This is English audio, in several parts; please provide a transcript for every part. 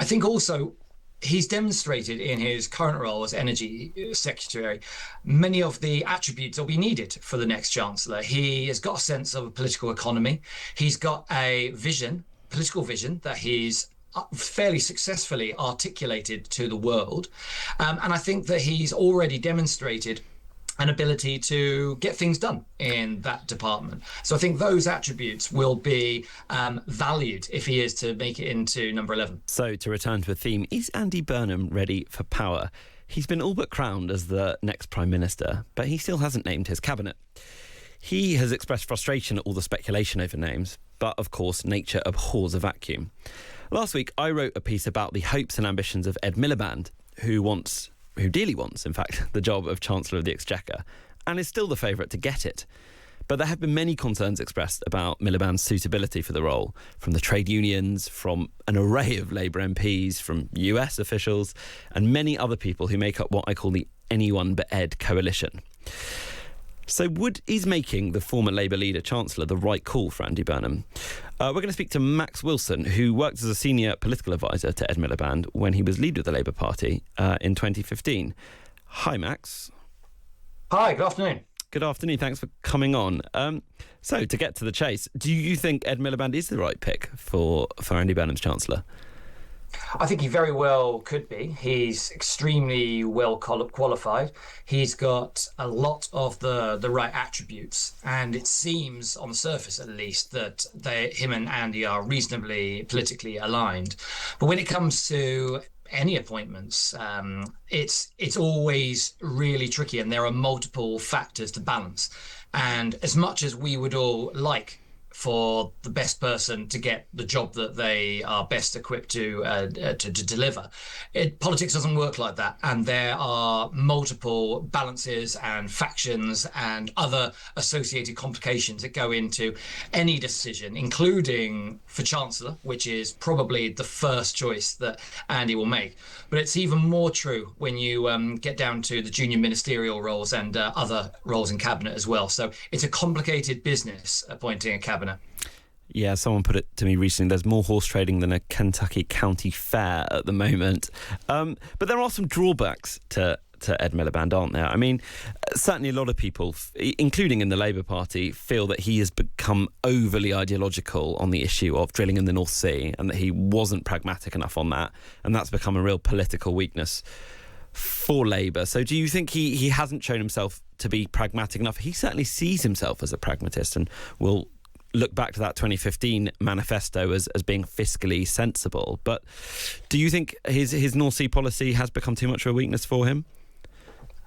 I think also he's demonstrated in his current role as Energy Secretary many of the attributes that we needed for the next Chancellor. He has got a sense of a political economy. He's got a vision, political vision, that he's fairly successfully articulated to the world. And I think that he's already demonstrated an ability to get things done in that department. So I think those attributes will be valued if he is to make it into number 11. So to return to a theme, is Andy Burnham ready for power? He's been all but crowned as the next Prime Minister, but he still hasn't named his cabinet. He has expressed frustration at all the speculation over names, but of course nature abhors a vacuum. Last week I wrote a piece about the hopes and ambitions of Ed Miliband, who dearly wants, in fact, the job of Chancellor of the Exchequer, and is still the favourite to get it. But there have been many concerns expressed about Miliband's suitability for the role, from the trade unions, from an array of Labour MPs, from US officials, and many other people who make up what I call the Anyone But Ed coalition. So is making the former Labour leader Chancellor the right call for Andy Burnham? We're going to speak to Max Wilson, who worked as a senior political advisor to Ed Miliband when he was leader of the Labour Party in 2015. Hi, Max. Hi, good afternoon. Good afternoon. Thanks for coming on. So to get to the chase, do you think Ed Miliband is the right pick for Andy Burnham's Chancellor? I think he very well could be. He's extremely well qualified. He's got a lot of the right attributes, and it seems, on the surface at least, that him and Andy are reasonably politically aligned. But when it comes to any appointments, it's always really tricky, and there are multiple factors to balance. And as much as we would all like for the best person to get the job that they are best equipped to deliver, politics doesn't work like that, and there are multiple balances and factions and other associated complications that go into any decision, including for Chancellor, which is probably the first choice that Andy will make. But it's even more true when you get down to the junior ministerial roles and other roles in cabinet as well. So it's a complicated business appointing a cabinet. Yeah, someone put it to me recently, there's more horse trading than a Kentucky county fair at the moment. But there are some drawbacks to Ed Miliband, aren't there? I mean, certainly a lot of people, including in the Labour Party, feel that he has become overly ideological on the issue of drilling in the North Sea, and that he wasn't pragmatic enough on that. And that's become a real political weakness for Labour. So do you think he hasn't shown himself to be pragmatic enough? He certainly sees himself as a pragmatist and will look back to that 2015 manifesto as being fiscally sensible. But do you think his North Sea policy has become too much of a weakness for him?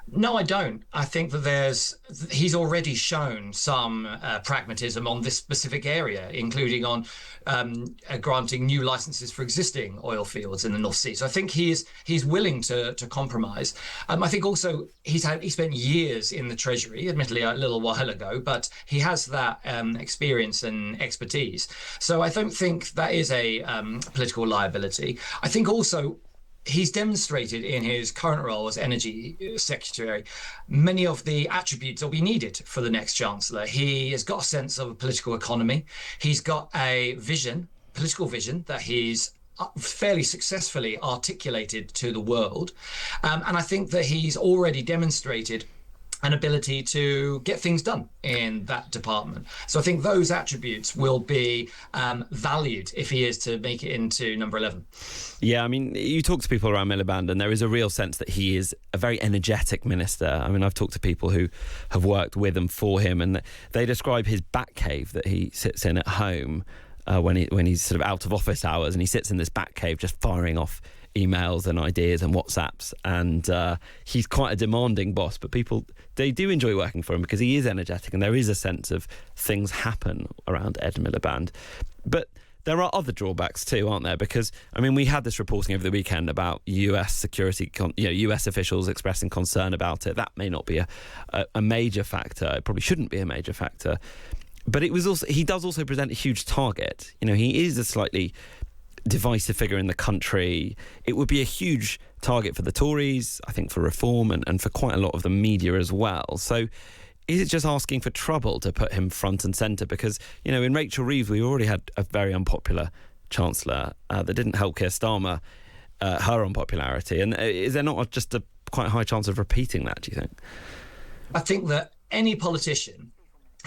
No, I don't. I think that he's already shown some pragmatism on this specific area, including on granting new licenses for existing oil fields in the North Sea. So I think he's willing to compromise. I think also he spent years in the Treasury, admittedly a little while ago, but he has that experience and expertise. So I don't think that is a political liability. I think also he's demonstrated in his current role as Energy Secretary many of the attributes that we needed for the next Chancellor. He has got a sense of a political economy. He's got a vision, political vision, that he's fairly successfully articulated to the world. And I think that he's already demonstrated an ability to get things done in that department. So I think those attributes will be valued if he is to make it into number 11. Yeah, I mean, you talk to people around Miliband and there is a real sense that he is a very energetic minister. I mean, I've talked to people who have worked with and for him, and they describe his back cave that he sits in at home when he's sort of out of office hours, and he sits in this back cave just firing off emails and ideas and WhatsApps, and he's quite a demanding boss, but they do enjoy working for him because he is energetic, and there is a sense of things happen around Ed Miliband. But there are other drawbacks too, aren't there? Because, I mean, we had this reporting over the weekend about US security, US officials expressing concern about it. That may not be a major factor. It probably shouldn't be a major factor. But he does also present a huge target. He is a slightly divisive figure in the country. It would be a huge target for the Tories, I think, for reform and for quite a lot of the media as well. So is it just asking for trouble to put him front and centre? Because, in Rachel Reeves, we already had a very unpopular Chancellor that didn't help Keir Starmer her unpopularity. And is there not just a quite high chance of repeating that, do you think? I think that any politician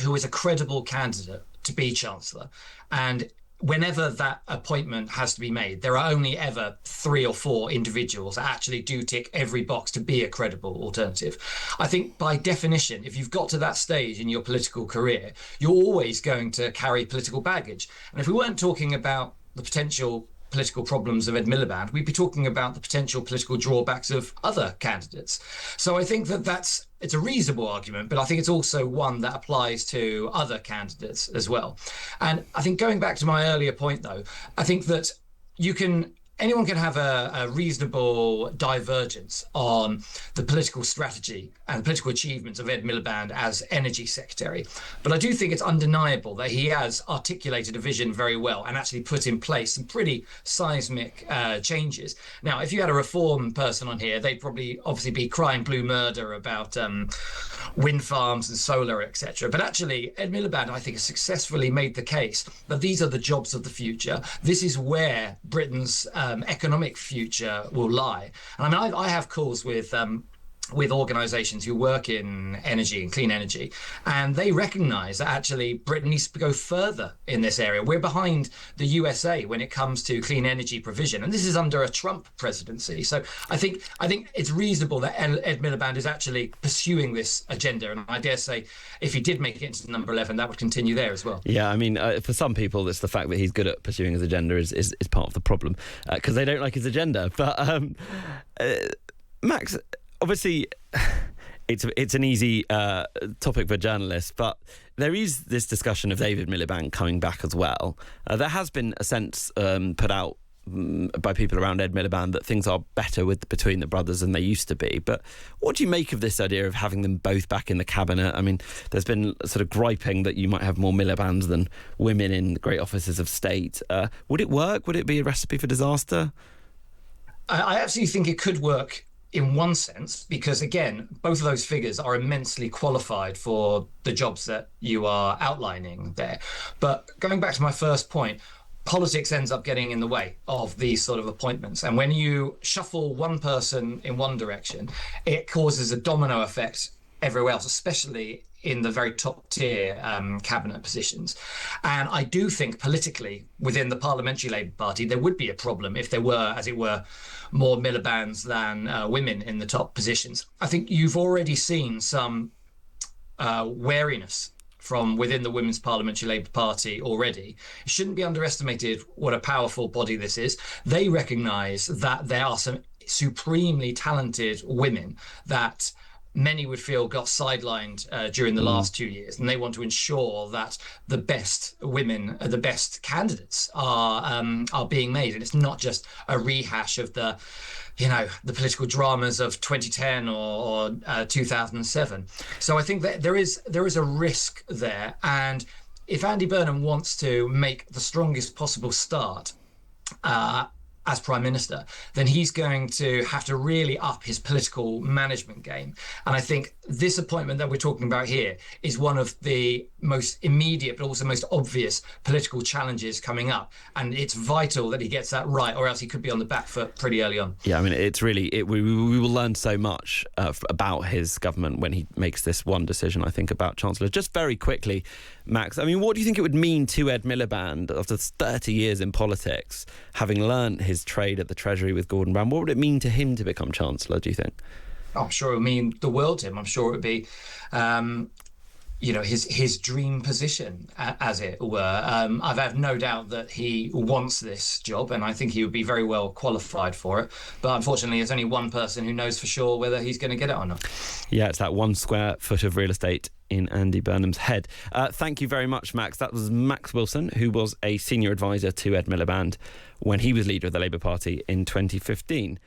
who is a credible candidate to be Chancellor, and whenever that appointment has to be made, there are only ever 3 or 4 individuals that actually do tick every box to be a credible alternative. I think by definition, if you've got to that stage in your political career, you're always going to carry political baggage. And if we weren't talking about the potential political problems of Ed Miliband, we'd be talking about the potential political drawbacks of other candidates. So I think that it's a reasonable argument, but I think it's also one that applies to other candidates as well. And I think going back to my earlier point, though, I think that anyone can have a reasonable divergence on the political strategy and the political achievements of Ed Miliband as Energy Secretary. But I do think it's undeniable that he has articulated a vision very well and actually put in place some pretty seismic changes. Now, if you had a reform person on here, they'd probably obviously be crying blue murder about wind farms and solar, etc. But actually, Ed Miliband, I think, has successfully made the case that these are the jobs of the future. This is where Britain's economic future will lie. And I mean, I have calls with organisations who work in energy and clean energy, and they recognise that actually Britain needs to go further in this area. We're behind the USA when it comes to clean energy provision, and this is under a Trump presidency. So I think it's reasonable that Ed Miliband is actually pursuing this agenda, and I dare say if he did make it into number 11, that would continue there as well. Yeah, I mean, for some people, it's the fact that he's good at pursuing his agenda is part of the problem, because they don't like his agenda. But Max, obviously, it's an easy topic for journalists, but there is this discussion of David Miliband coming back as well. There has been a sense put out by people around Ed Miliband that things are better between the brothers than they used to be. But what do you make of this idea of having them both back in the cabinet? I mean, there's been sort of griping that you might have more Milibands than women in great offices of state. Would it work? Would it be a recipe for disaster? I actually think it could work in one sense, because again, both of those figures are immensely qualified for the jobs that you are outlining there. But going back to my first point, politics ends up getting in the way of these sort of appointments. And when you shuffle one person in one direction, it causes a domino effect everywhere else, especially in the very top tier cabinet positions. And I do think politically within the Parliamentary Labour Party, there would be a problem if there were, as it were, more Milibands than women in the top positions. I think you've already seen some wariness from within the Women's Parliamentary Labour Party already. It shouldn't be underestimated what a powerful body this is. They recognise that there are some supremely talented women that many would feel got sidelined during the last 2 years, and they want to ensure that the best women, the best candidates are being made, and it's not just a rehash of the political dramas of 2010 or 2007. So I think that there is a risk there, and if Andy Burnham wants to make the strongest possible start as Prime Minister, then he's going to have to really up his political management game. And I think this appointment that we're talking about here is one of the most immediate but also most obvious political challenges coming up. And it's vital that he gets that right, or else he could be on the back foot pretty early on. Yeah, I mean, it's really, we will learn so much about his government when he makes this one decision, I think, about Chancellor. Just very quickly, Max, I mean, what do you think it would mean to Ed Miliband after 30 years in politics, having learnt his trade at the Treasury with Gordon Brown? What would it mean to him to become Chancellor, do you think? I'm sure it would mean the world to him. I'm sure it would be, his dream position, as it were. I've had no doubt that he wants this job, and I think he would be very well qualified for it. But unfortunately, there's only one person who knows for sure whether he's going to get it or not. Yeah, it's that 1 square foot of real estate in Andy Burnham's head. Thank you very much, Max. That was Max Wilson, who was a senior advisor to Ed Miliband when he was leader of the Labour Party in 2015.